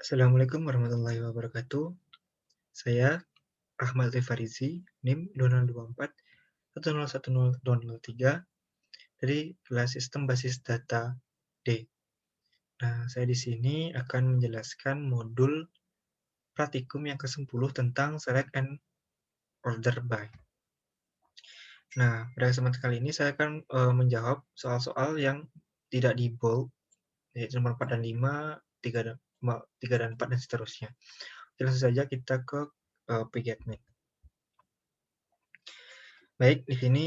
Assalamualaikum warahmatullahi wabarakatuh. Saya Ahmad Rifarizi, NIM 2024 dari kelas Sistem Basis Data D. Nah, saya di sini akan menjelaskan modul praktikum yang ke-10 tentang Select and Order By. Nah, pada kesempatan kali ini saya akan menjawab soal-soal yang tidak di bold, yaitu nomor 4 dan 5, 3 dan 4, dan seterusnya. Langsung saja kita ke PGAdmin. Baik, di sini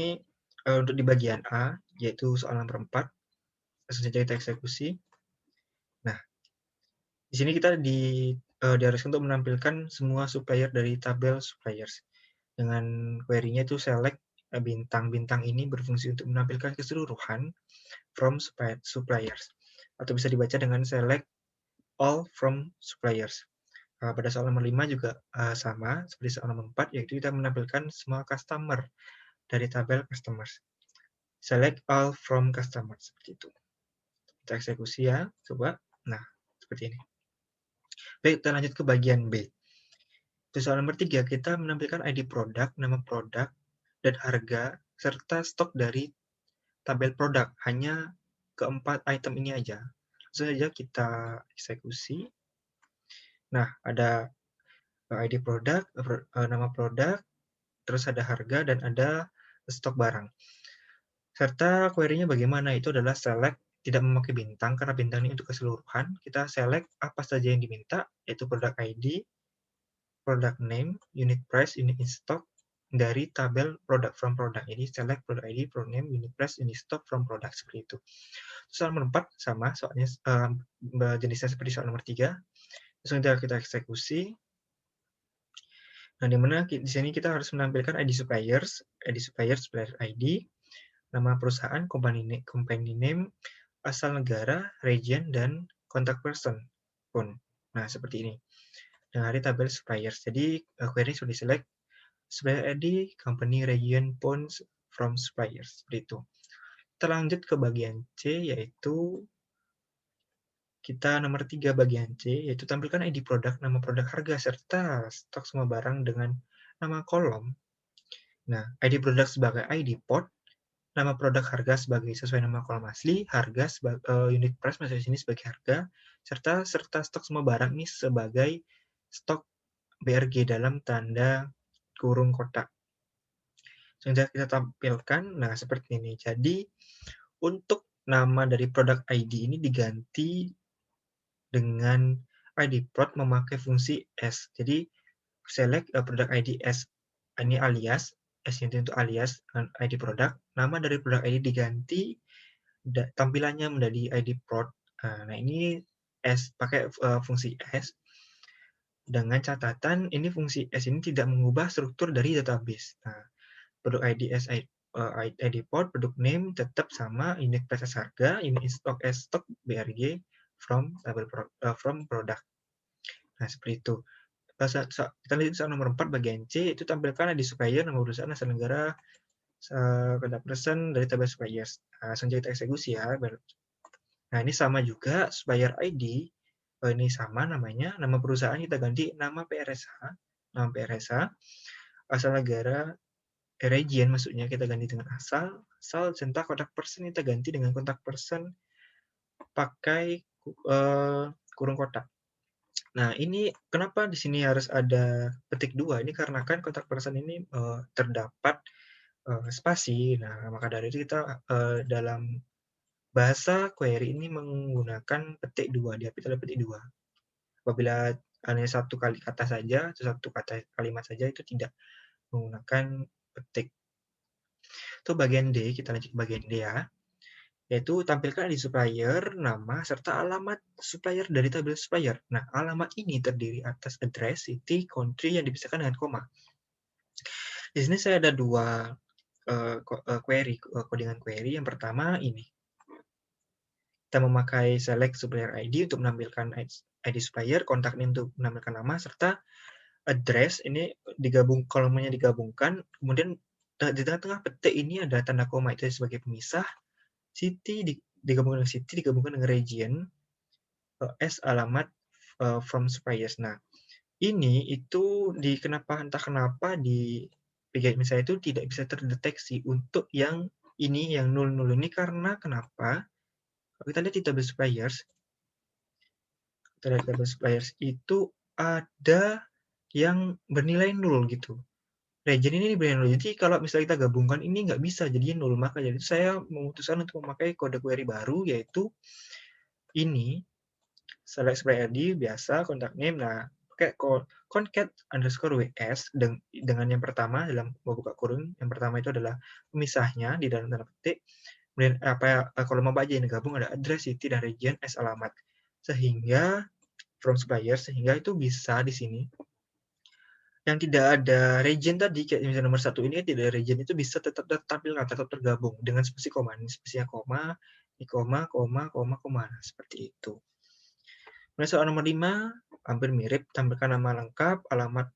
untuk di bagian A, yaitu soal nomor 4, langsung saja kita eksekusi. Nah, di sini kita diharuskan untuk menampilkan semua supplier dari tabel suppliers. Dengan query-nya itu select bintang-bintang ini berfungsi untuk menampilkan keseluruhan from suppliers. Atau bisa dibaca dengan select all from suppliers. Pada soal nomor 5 juga sama seperti soal nomor 4, yaitu kita menampilkan semua customer dari tabel customers. Select all from customers, seperti itu. Kita eksekusi ya, coba. Nah, seperti ini. Baik, kita lanjut ke bagian B. Di soal nomor 3, kita menampilkan ID produk, nama produk, dan harga, serta stok dari tabel produk. Hanya keempat item ini aja. Langsung saja kita eksekusi. Nah, ada ID produk, nama produk, terus ada harga, dan ada stok barang. Serta query-nya bagaimana, itu adalah select tidak memakai bintang, karena bintang ini untuk keseluruhan. Kita select apa saja yang diminta, yaitu product ID, product name, unit price, unit in stock, dari tabel product from product. Jadi select product ID, product name, unit price, unit stock from product, seperti itu. Soal nomor 4 sama, soalnya jenisnya seperti soal nomor 3. Langsung kita eksekusi. Nah, di mana di sini kita harus menampilkan ID suppliers, supplier ID, nama perusahaan, company name, asal negara, region, dan contact person pun. Nah, seperti ini. Dari tabel suppliers. Jadi, query sudah select supplier ID, company, region, points from suppliers. Seperti itu. Kita lanjut ke bagian C, yaitu kita nomor 3 bagian C, yaitu tampilkan ID produk, nama produk, harga, serta stok semua barang dengan nama kolom. Nah, ID produk sebagai ID port, nama produk harga sebagai sesuai nama kolom asli, harga sebagai unit price masuk di sini sebagai harga, serta stok semua barang ini sebagai stok BRG dalam tanda kurung kotak. Sudah kita tampilkan, nah seperti ini. Jadi untuk nama dari produk ID ini diganti dengan ID prod memakai fungsi S. Jadi select produk ID S, ini alias, S ini untuk alias ID produk. Nama dari produk ID diganti tampilannya menjadi ID prod. Nah, ini S pakai fungsi S. Dengan catatan ini fungsi S ini tidak mengubah struktur dari database. Nah, produk ID S ID port, produk name tetap sama, unit price harga, unit stock stock BRG from product. Nah, seperti itu. Kita lihat soal nomor 4 bagian C, itu tampilkan di supplier, nama perusahaan, asal negara, contact person dari tabel suppliers. Nah, langsung kita eksekusi ya. Nah, ini sama juga supplier ID, ini sama namanya, nama perusahaan kita ganti nama PRSH, asal negara, region maksudnya kita ganti dengan asal centang kontak person kita ganti dengan kontak person pakai kurung kotak. Nah, ini kenapa di sini harus ada petik 2? Ini karena kan kontak person ini terdapat spasi. Nah, maka dari itu kita dalam bahasa query ini menggunakan petik 2, diapit oleh petik 2. Apabila hanya satu kali kata saja, atau satu kalimat saja, itu tidak menggunakan petik. Itu bagian D, kita lanjut ke bagian D ya. Yaitu tampilkan di supplier, nama, serta alamat supplier dari tabel supplier. Nah, alamat ini terdiri atas address, city, country yang dipisahkan dengan koma. Di sini saya ada dua codingan query. Yang pertama ini. Kita memakai select supplier ID untuk menampilkan ID supplier, kontak name untuk menampilkan nama, serta address ini kolomnya digabungkan, kemudian di tengah-tengah petik ini ada tanda koma itu sebagai pemisah, city digabungkan dengan city, digabungkan dengan region, S alamat, from suppliers. Nah, ini itu entah kenapa di PGMI saya itu tidak bisa terdeteksi untuk yang ini, yang 00 ini karena kenapa? Kalau kita lihat di table suppliers, itu ada yang bernilai 0 gitu. Region ini bernilai 0. Jadi kalau misalnya kita gabungkan ini nggak bisa jadinya 0. Maka jadi saya memutuskan untuk memakai kode query baru yaitu ini select supply ID biasa contact name. Nah, pakai concat_ws dengan yang pertama dalam buka kurung. Yang pertama itu adalah pemisahnya di dalam tanda petik. Kemudian kalau mau aja yang digabung ada address, city, dan region as alamat. Sehingga from supplier, sehingga itu bisa di sini yang tidak ada region tadi, kayak misalnya nomor 1 ini tidak ada region, itu bisa tetap tampilkan, tetap tergabung dengan spasi koma. Ini spasinya koma, ini koma, koma. Nah, seperti itu. Kemudian soal nomor 5, hampir mirip, tampilkan nama lengkap, nama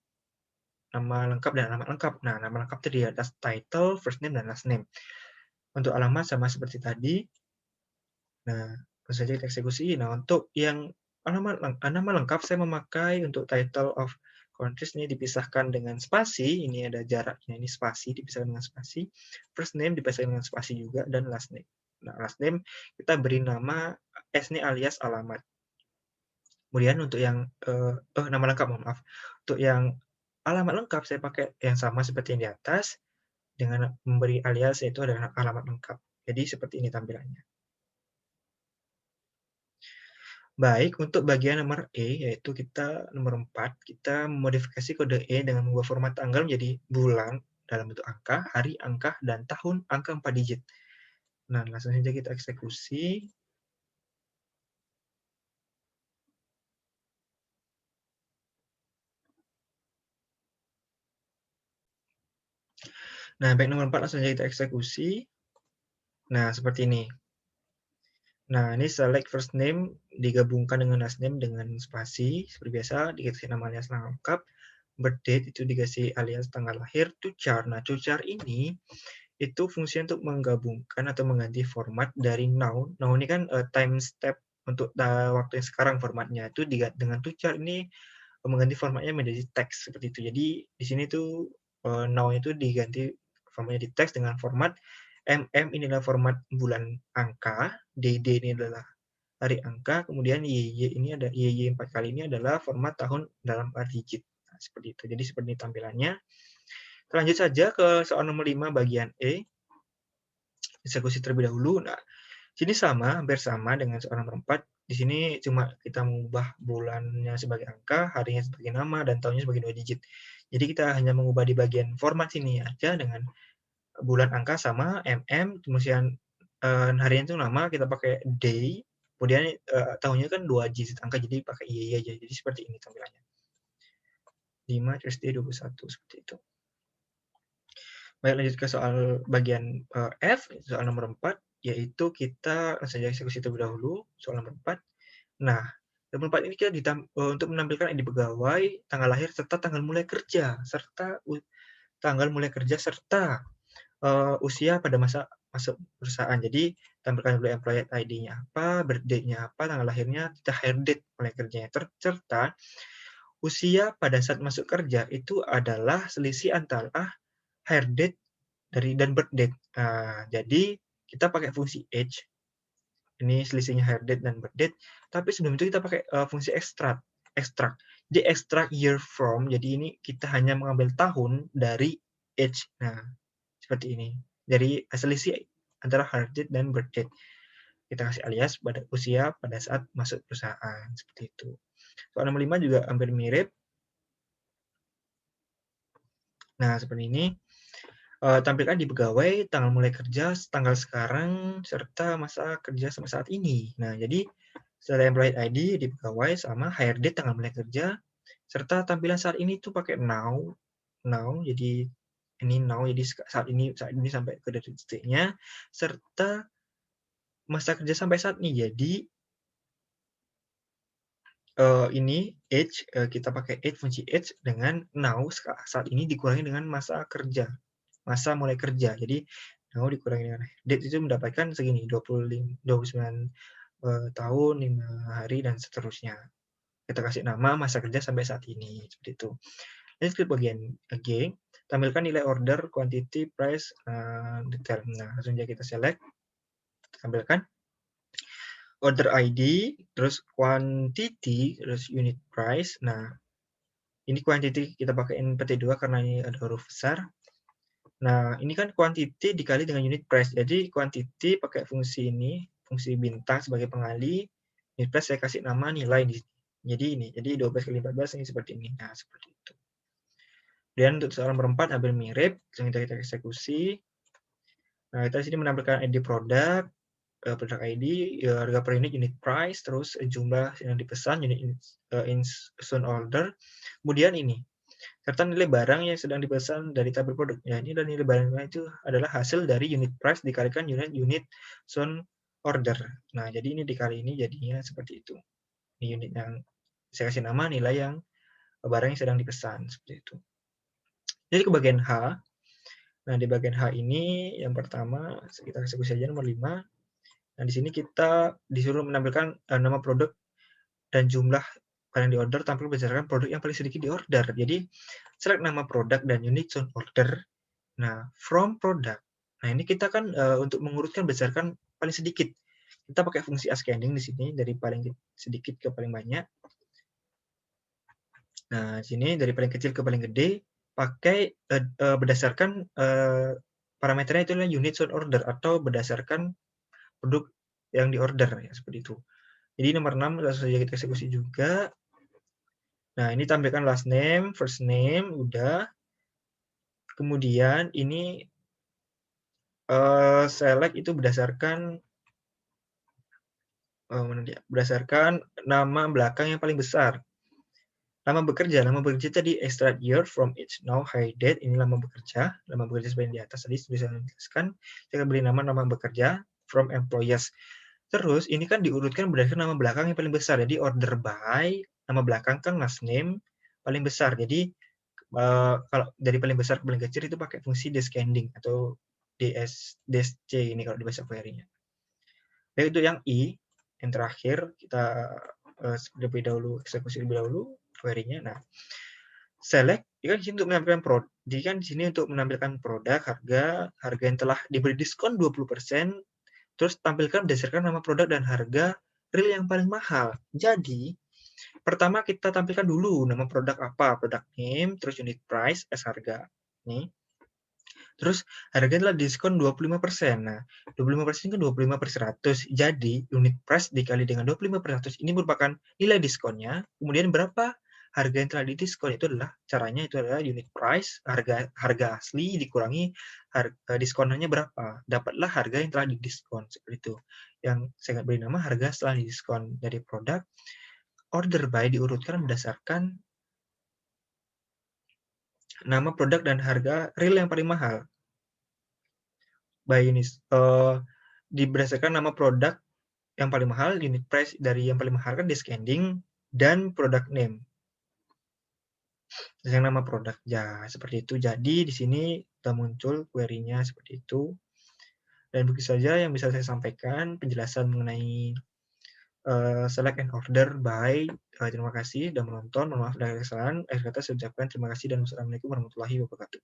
lengkap dan alamat lengkap. Nah, nama lengkap tadi ada title, first name, dan last name. Untuk alamat sama seperti tadi. Nah, langsung saja kita eksekusi. Nah, untuk yang nama lengkap saya memakai untuk title of countries ini dipisahkan dengan spasi. Ini ada jaraknya, ini spasi dipisahkan dengan spasi. First name dipisahkan dengan spasi juga, dan last name. Nah, last name kita beri nama S ini alias alamat. Kemudian untuk yang nama lengkap, mohon maaf. Untuk yang alamat lengkap saya pakai yang sama seperti yang di atas dengan memberi alias yaitu adalah alamat lengkap. Jadi seperti ini tampilannya. Baik, untuk bagian nomor E, yaitu nomor 4, kita memodifikasi kode E dengan mengubah format tanggal menjadi bulan dalam bentuk angka, hari, angka, dan tahun, angka 4 digit. Nah, langsung saja kita eksekusi. Nah, baik nomor 4 langsung saja kita eksekusi. Nah, seperti ini. Nah, ini select first name digabungkan dengan last name dengan spasi. Seperti biasa, dikasih nama alias lengkap. Birth date itu dikasih alias tanggal lahir. To char. Nah, to char ini itu fungsi untuk menggabungkan atau mengganti format dari now. Now ini kan time step untuk waktu yang sekarang formatnya. Itu dengan to char ini mengganti formatnya menjadi teks seperti itu. Jadi di sini tuh now itu diganti formatnya di teks dengan format ini adalah format bulan angka, DD ini adalah hari angka, kemudian YY ini ada YY 4 kali ini adalah format tahun dalam 4 digit. Nah, seperti itu. Jadi seperti ini tampilannya. Kita lanjut saja ke soal nomor 5 bagian E. Eksekusi terlebih dahulu. Nah, sini hampir sama dengan soal nomor 4. Di sini cuma kita mengubah bulannya sebagai angka, harinya sebagai nama, dan tahunnya sebagai 2 digit. Jadi kita hanya mengubah di bagian format sini aja dengan bulan angka sama kemudian harian itu nama kita pakai day, kemudian tahunnya kan 2 digit angka jadi pakai IY aja. Jadi seperti ini tampilannya. 5 terus D 21 seperti itu. Baik, lanjut ke soal bagian F, soal nomor 4, yaitu kita langsung saja eksekusi terlebih dahulu, soal nomor 4. Nah, nomor 4 ini kita untuk menampilkan ID pegawai, tanggal lahir, serta tanggal mulai kerja, serta usia pada masa masuk perusahaan. Jadi, tampilkan dulu employee ID-nya apa, birth date-nya apa, tanggal lahirnya, kita hire date mulai kerjanya, serta usia pada saat masuk kerja itu adalah selisih antara hire date dan birth date. Nah, jadi kita pakai fungsi age. Ini selisihnya hire date dan birth date. Tapi sebelum itu kita pakai fungsi extract. Jadi extract year from. Jadi ini kita hanya mengambil tahun dari age. Nah, seperti ini. Jadi selisih antara hire date dan birth date. Kita kasih alias pada usia pada saat masuk perusahaan. Seperti itu. Soal nomor 5 juga hampir mirip. Nah, seperti ini. Tampilkan di pegawai, tanggal mulai kerja, tanggal sekarang, serta masa kerja sampai saat ini. Nah, jadi setelah employee ID di pegawai sama hire date tanggal mulai kerja, serta tampilan saat ini tuh pakai now, jadi ini now, jadi saat ini sampai ke detiknya, serta masa kerja sampai saat ini. Jadi ini age, kita pakai age, fungsi age dengan now saat ini dikurangi dengan masa kerja. Masa mulai kerja. Jadi now dikurangi dengan date itu mendapatkan segini 29 tahun, 5 hari dan seterusnya. Kita kasih nama masa kerja sampai saat ini, seperti itu. Ini script bagian G, tampilkan nilai order, quantity, price, detail. Nah, langsung aja kita select, tampilkan order ID, terus quantity, terus unit price. Nah, ini quantity kita pakaiin PT2 karena ini ada huruf besar. Nah, ini kan quantity dikali dengan unit price. Jadi quantity pakai fungsi ini, fungsi bintang sebagai pengali. Unit price saya kasih nama nilai di sini. Jadi ini, jadi 12 kali 14 ini seperti ini. Nah, seperti itu. Kemudian untuk soal nomor 4 hampir mirip, kita eksekusi. Nah, kita di sini menampilkan ID produk, produk ID, harga per unit price, terus jumlah yang dipesan, unit soon order. Kemudian ini, serta nilai barang yang sedang dipesan dari tabel produk. Ya, ini dan nilai barangnya itu adalah hasil dari unit price dikalikan unit soon order. Nah, jadi ini dikali ini jadinya seperti itu. Ini unit yang saya kasih nama nilai yang barang yang sedang dipesan, seperti itu. Jadi ke bagian H. Nah, di bagian H ini yang pertama kita eksekusi saja nomor 5. Nah, di sini kita disuruh menampilkan nama produk dan jumlah barang di order tampil berdasarkan produk yang paling sedikit di order. Jadi, select nama produk dan unit soon order. Nah, from product. Nah, ini kita kan untuk mengurutkan berdasarkan paling sedikit. Kita pakai fungsi ascending di sini dari paling sedikit ke paling banyak. Nah, di sini dari paling kecil ke paling gede pakai berdasarkan parameternya itu adalah unit soon order atau berdasarkan produk yang di order ya, seperti itu. Jadi nomor 6 langsung saja kita eksekusi juga. Nah, ini tampilkan last name, first name, udah. Kemudian ini select itu berdasarkan berdasarkan nama belakang yang paling besar. Lama bekerja tadi extract year from each now high date, ini lama bekerja seperti di atas tadi bisa dijelaskan. Saya beri nama bekerja from employees. Terus ini kan diurutkan berdasarkan nama belakang yang paling besar. Jadi order by, nama belakang kan last name paling besar. Jadi kalau dari paling besar ke paling kecil itu pakai fungsi descending atau DSC ini kalau di bahasa query-nya. Baik, itu yang I, yang terakhir kita lebih dahulu eksekusi lebih dahulu query-nya. Nah, select kan di sini untuk menampilkan produk. Jadi kan di sini untuk menampilkan produk harga yang telah diberi diskon 20%, terus tampilkan berdasarkan nama produk dan harga real yang paling mahal. Jadi pertama kita tampilkan dulu nama produk apa, produk name, terus unit price, harga. Nih. Terus harganya adalah diskon 25%. Nah, 25% kan 25 per 100. Jadi, unit price dikali dengan 25 per 100 ini merupakan nilai diskonnya. Kemudian berapa harga yang telah didiskon itu adalah caranya itu adalah unit price, harga asli dikurangi diskonannya berapa. Dapatlah harga yang telah didiskon seperti itu. Yang saya beri nama harga setelah didiskon dari produk. Order by diurutkan berdasarkan nama produk dan harga real yang paling mahal. By unit berdasarkan nama produk yang paling mahal, unit price dari yang paling mahal kan descending, dan product name. Yang nama produk ya seperti itu. Jadi di sini sudah muncul query-nya seperti itu. Dan begitu saja yang bisa saya sampaikan penjelasan mengenai select and order by. Terima kasih sudah menonton. Mohon maaf dari kesalahan. Akhir kata saya ucapkan terima kasih dan wassalamualaikum warahmatullahi wabarakatuh.